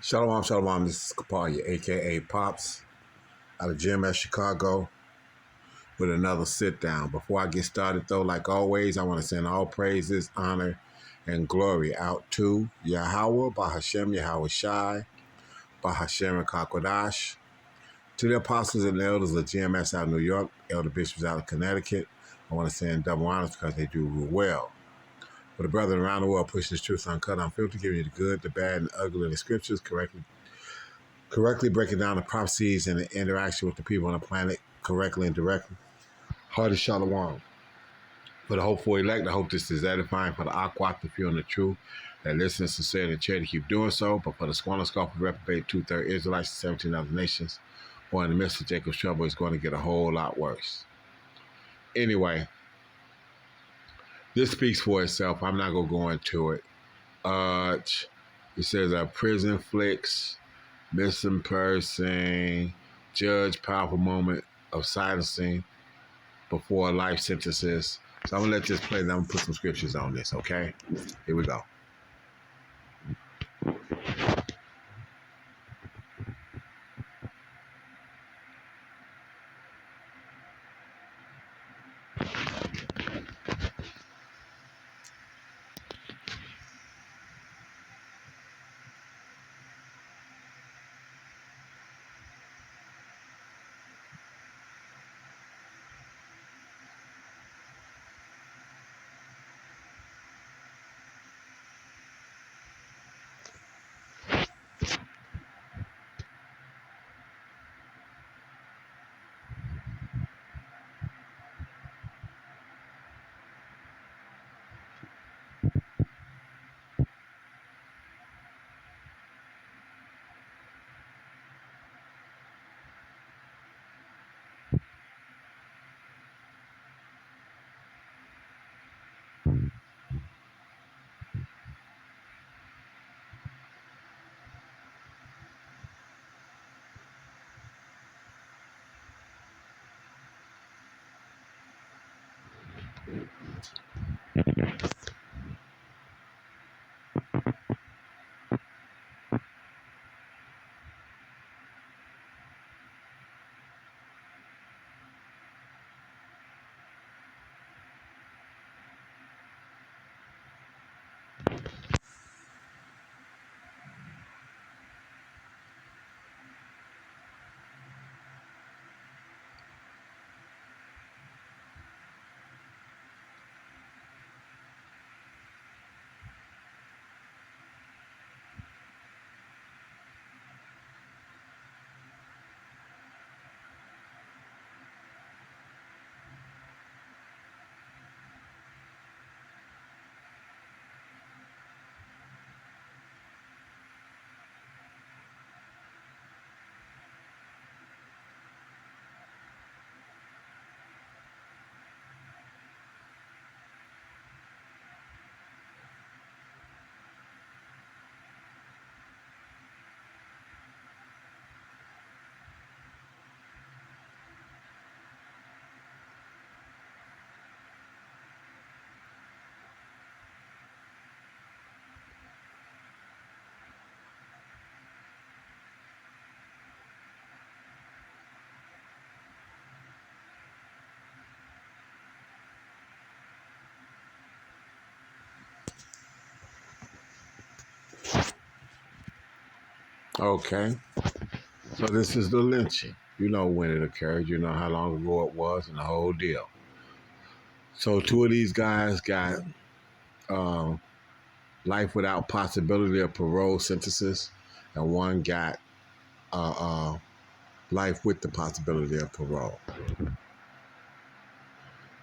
Shalom, shalom. This is Kapalia, aka Pops, out of GMS Chicago, with another sit down. Before I get started, though, like always, I want to send all praises, honor, and glory out to Yahweh, Bahashem, Yahweh Shai, Bahashem, and Kakwadash, to the apostles and elders of GMS out of New York, elder bishops out of Connecticut. I want to send double honors because they do rule well. For the brethren around the world pushing this truth uncut, unfiltered, giving you the good, the bad, and the ugly in the scriptures, correctly breaking down the prophecies and the interaction with the people on the planet correctly and directly. Heart is shalom. For the hopeful elect, I hope this is edifying for the aquat, the few and the true, that listen sincerely and chair to keep doing so. But for the scorner, scoffer, reprobate, 2/3 Israelites, 17 other nations, or in the midst of Jacob's trouble, it's going to get a whole lot worse. Anyway, this speaks for itself. I'm not going to go into it. It says prison flicks, missing person, judge powerful moment of silencing before life sentences. So I'm going to let this play, then I'm going to put some scriptures on this, okay? Here we go. Okay, so this is the lynching. You know when it occurred, you know how long ago it was, and the whole deal. So two of these guys got um, life without possibility of parole sentences, and one got uh, uh, life with the possibility of parole.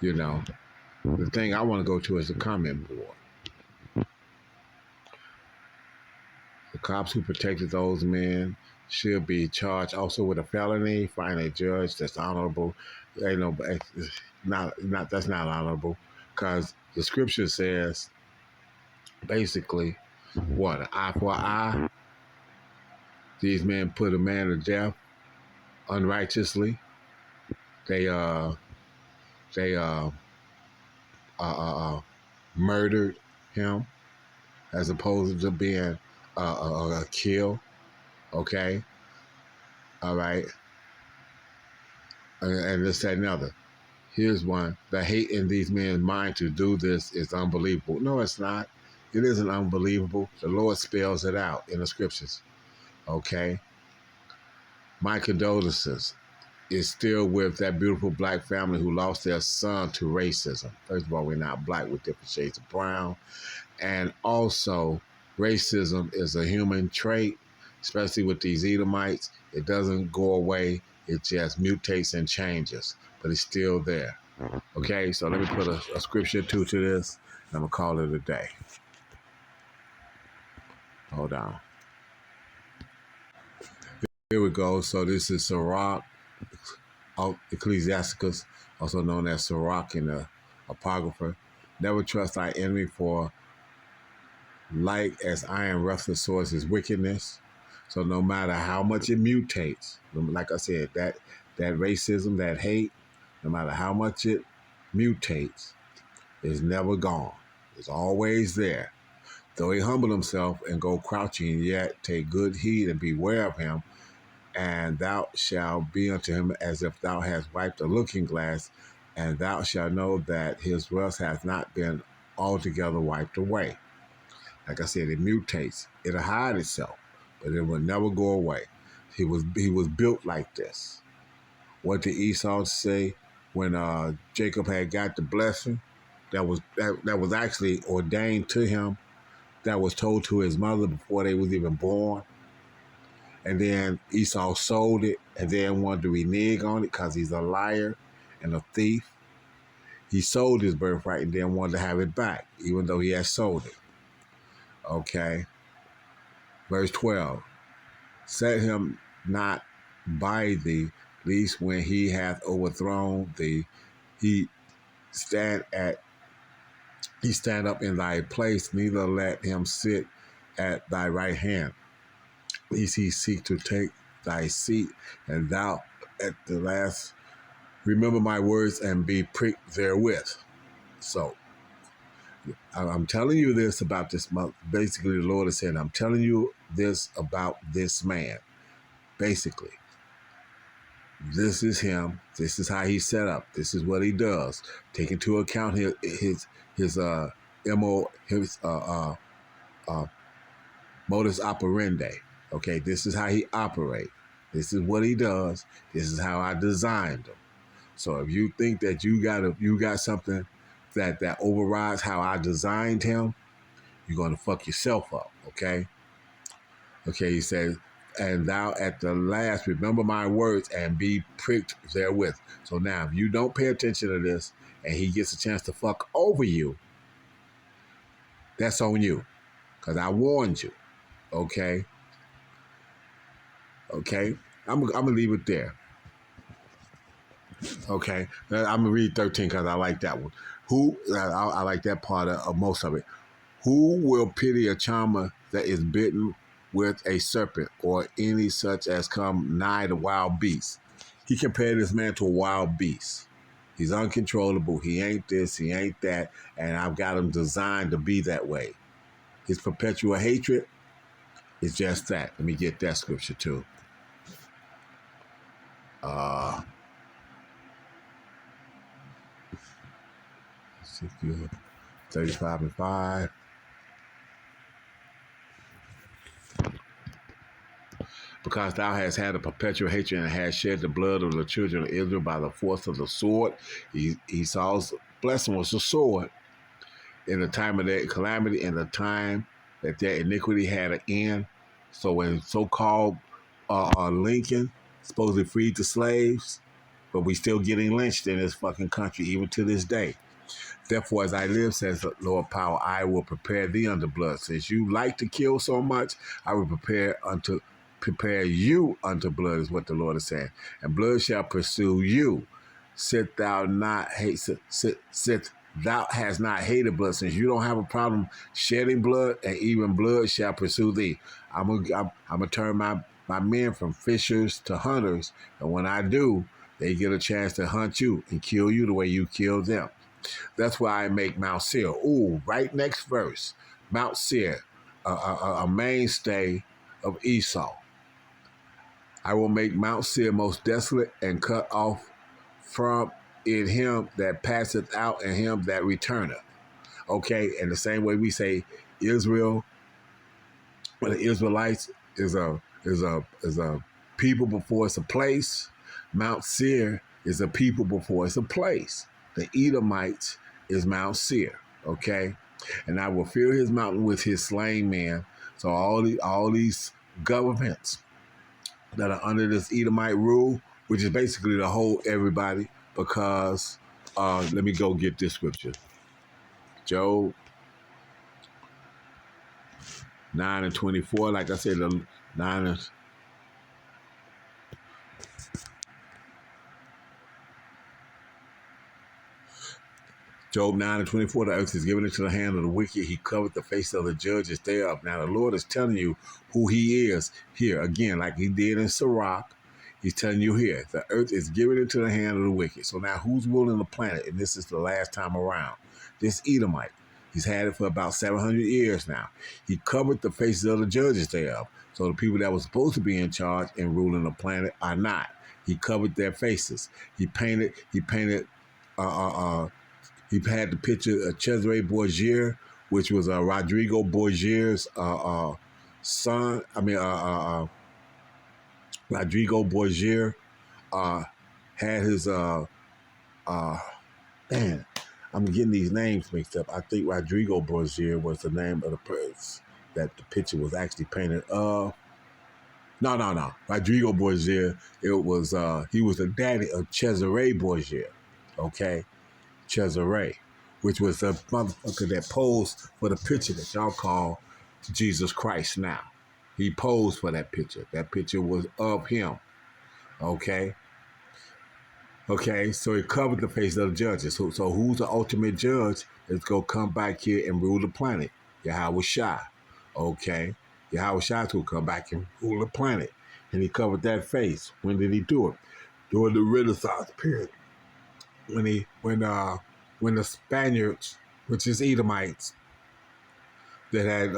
You know, the thing I want to go to is the comment board. The cops who protected those men should be charged also with a felony. Find a judge that's honorable. Ain't no, not that's not honorable, because the scripture says basically what, an eye for an eye. These men put a man to death unrighteously. They they murdered him as opposed to being kill. Okay, all right, and this, that, and other. Here's one. The hate in these men's mind to do this is unbelievable. No, it's not. It isn't unbelievable. The Lord spells it out in the scriptures. Okay. My condolences is still with that beautiful black family who lost their son to racism. First of all, we're not black with different shades of brown. And also, racism is a human trait, especially with these Edomites. It doesn't go away. It just mutates and changes, but it's still there. Okay, so let me put a scripture or two to this, and I'm going to call it a day. Hold on. Here we go. So this is Sirach, Ecclesiasticus, also known as Sirach in the Apocrypha. Never trust thy enemy, for like as iron rougheth swords is wickedness. So no matter how much it mutates, like I said, that racism, that hate, no matter how much it mutates, is never gone. It's always there. Though he humble himself and go crouching, yet take good heed and beware of him, and thou shalt be unto him as if thou hast wiped a looking glass, and thou shalt know that his rust hath not been altogether wiped away. Like I said, it mutates. It'll hide itself, but it will never go away. He was built like this. What did Esau say when Jacob had got the blessing? That was actually ordained to him. That was told to his mother before they was even born. And then Esau sold it and then wanted to renege on it because he's a liar and a thief. He sold his birthright and then wanted to have it back, even though he had sold it. Okay. Verse 12. Set him not by thee, least when he hath overthrown thee, he stand up in thy place, neither let him sit at thy right hand, lest he seek to take thy seat, and thou at the last remember my words and be pricked therewith. So I'm telling you this about this month. Basically, the Lord is saying, I'm telling you this about this man. Basically, this is him. This is how he's set up. This is what he does. Take into account his modus operandi. Okay, this is how he operates. This is what he does. This is how I designed him. So if you think that you got something that overrides how I designed him, you're gonna fuck yourself up. Okay. Okay. He says, and thou at the last remember my words and be pricked therewith. So now, if you don't pay attention to this, and he gets a chance to fuck over you, that's on you, because I warned you. Okay. Okay. I'm gonna leave it there. Okay. I'm gonna read 13 because I like that one. I like that part of most of it. Who will pity a charmer that is bitten with a serpent, or any such as come nigh the wild beast? He compared this man to a wild beast. He's uncontrollable. He ain't this, he ain't that, and I've got him designed to be that way. His perpetual hatred is just that. Let me get that scripture too. 35 and 5. Because thou hast had a perpetual hatred and hast shed the blood of the children of Israel by the force of the sword. Esau's blessing was the sword. In the time of their calamity, in the time that their iniquity had an end. So when so-called Lincoln supposedly freed the slaves, but we still getting lynched in this fucking country even to this day. Therefore, as I live, says the Lord power, I will prepare thee unto blood. Since you like to kill so much, I will prepare you unto blood, is what the Lord is saying. And blood shall pursue you. Sit thou hast not hated blood, since you don't have a problem shedding blood, and even blood shall pursue thee. I'm gonna turn my men from fishers to hunters, and when I do, they get a chance to hunt you and kill you the way you killed them. That's why I make Mount Seir. Ooh, right next verse. Mount Seir. a mainstay of Esau. I will make Mount Seir most desolate and cut off from it him that passeth out and him that returneth. Okay, and the same way we say Israel, when the Israelites is a people before it's a place. Mount Seir is a people before it's a place. The Edomites is Mount Seir. Okay, and I will fill his mountain with his slain men. So all these governments that are under this Edomite rule, which is basically the whole everybody, because let me go get this scripture. Job 9 and 24, like I said, the 9 and Job 9 and 24, the earth is given into the hand of the wicked. He covered the face of the judges thereof. Now the Lord is telling you who he is here. Again, like he did in Sirach, he's telling you here, the earth is given into the hand of the wicked. So now who's ruling the planet? And this is the last time around. This Edomite. He's had it for about 700 years now. He covered the faces of the judges thereof. So the people that were supposed to be in charge and ruling the planet are not. He covered their faces. He painted he had the picture of Cesare Borgia, which was Rodrigo Borgia's son. Rodrigo Borgia had his man. I'm getting these names mixed up. I think Rodrigo Borgia was the name of the person that the picture was actually painted of. No. Rodrigo Borgia. It was he was the daddy of Cesare Borgia. Okay. Cesare, which was the motherfucker that posed for the picture that y'all call Jesus Christ now. He posed for that picture. That picture was of him. Okay? Okay, so he covered the face of the judges. So who's the ultimate judge that's going to come back here and rule the planet? Yahweh Shai. Okay? Yahweh Shai will come back and rule the planet. And he covered that face. When did he do it? During the Renaissance period. When the Spaniards, which is Edomites, that had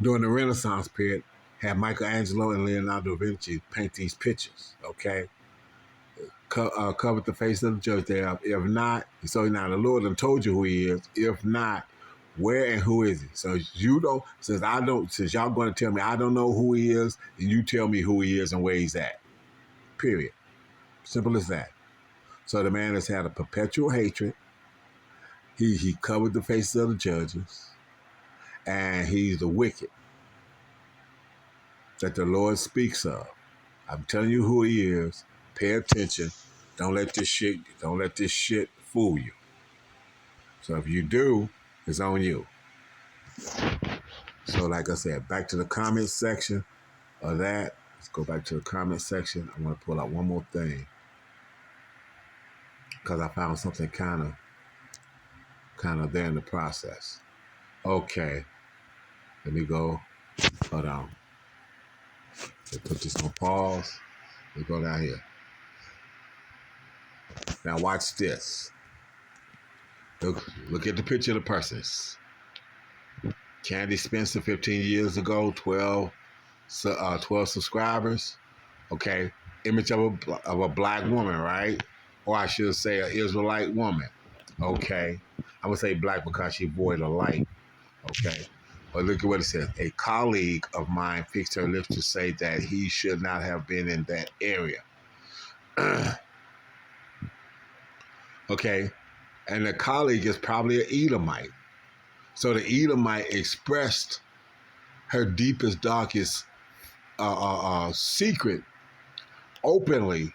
during the Renaissance period, had Michelangelo and Leonardo da Vinci paint these pictures. Okay, covered the face of the judge there. If not, so now the Lord done told you who he is. If not, where and who is he? So you don't. Since y'all going to tell me I don't know who he is, and you tell me who he is and where he's at. Period. Simple as that. So the man has had a perpetual hatred. He covered the faces of the judges, and he's the wicked that the Lord speaks of. I'm telling you who he is. Pay attention. Don't let this shit fool you. So if you do, it's on you. So like I said, back to the comment section of that. Let's go back to the comment section. I'm gonna pull out one more thing, because I found something kind of there in the process. Okay, let me go. Hold on. Let's put this on pause. Let's go down here. Now watch this. Look at the picture of the persons. Candy Spencer, 15 years ago, 12 subscribers. Okay, image of a black woman, right? Or I should say an Israelite woman. Okay, I would say black because she void of light. Okay, but look at what it says. A colleague of mine fixed her lips to say that he should not have been in that area. Okay, and the colleague is probably an Edomite. So the Edomite expressed her deepest, darkest secret openly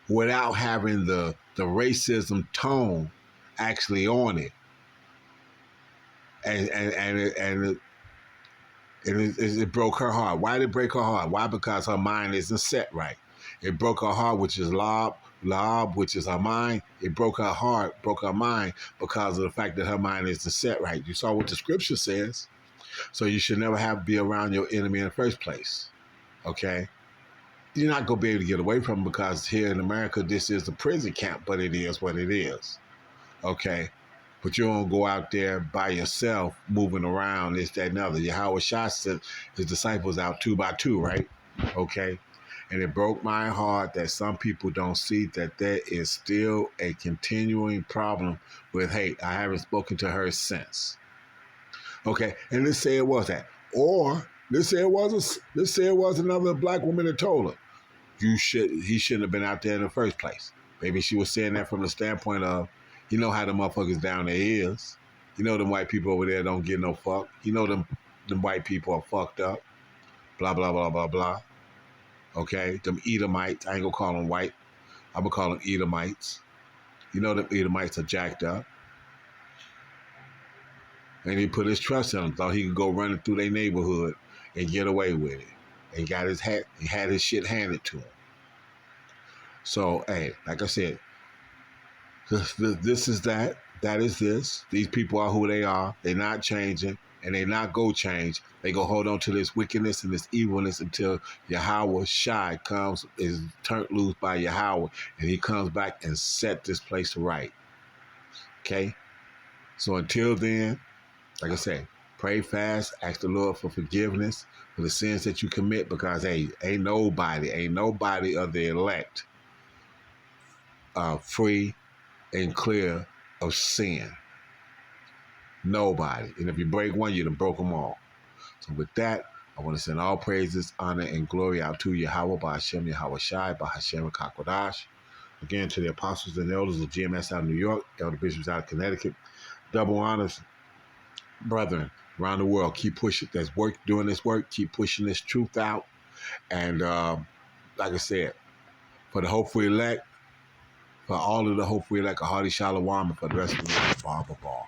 without having the racism tone actually on it. And it broke her heart. Why did it break her heart? Why? Because her mind isn't set right. It broke her heart, which is Lob, which is her mind. It broke her heart, broke her mind because of the fact that her mind isn't set right. You saw what the scripture says. So you should never be around your enemy in the first place. Okay? You're not going to be able to get away from it because here in America, this is a prison camp, but it is what it is. Okay? But you don't go out there by yourself moving around, this, that, and other. Yahweh Shah sent his disciples out two by two, right? Okay. And it broke my heart that some people don't see that there is still a continuing problem with hate. I haven't spoken to her since. Okay. And let's say it was that. Or let's say it was another black woman that told her, he shouldn't have been out there in the first place. Maybe she was saying that from the standpoint of, you know how the motherfuckers down there is. You know them white people over there don't get no fuck. You know them white people are fucked up. Blah blah blah blah blah. Okay, them Edomites. I ain't gonna call them white. I'm gonna call them Edomites. You know them Edomites are jacked up. And he put his trust in them. Thought he could go running through their neighborhood and get away with it. And he had his shit handed to him. So hey, like I said, this is that. That is this. These people are who they are. They're not changing, and they not go change. They go hold on to this wickedness and this evilness until Yahweh Shai is turned loose by Yahweh, and he comes back and set this place right. Okay? So until then, like I said, pray fast, ask the Lord for forgiveness for the sins that you commit, because hey, ain't nobody of the elect free and clear of sin. Nobody. And if you break one, you done broke them all. So with that, I want to send all praises, honor, and glory out to Yahweh, Ba'Hashem, Yahweh Shai, Ba'Hashem, Kakwadash. Again, to the apostles and elders of GMS out of New York, elder bishops out of Connecticut, double honors, brethren around the world. Keep pushing. Doing this work. Keep pushing this truth out. And like I said, for the hopeful elect, for all of the hopeful elect, a hearty shalom, and for the rest of the world, blah, blah, blah.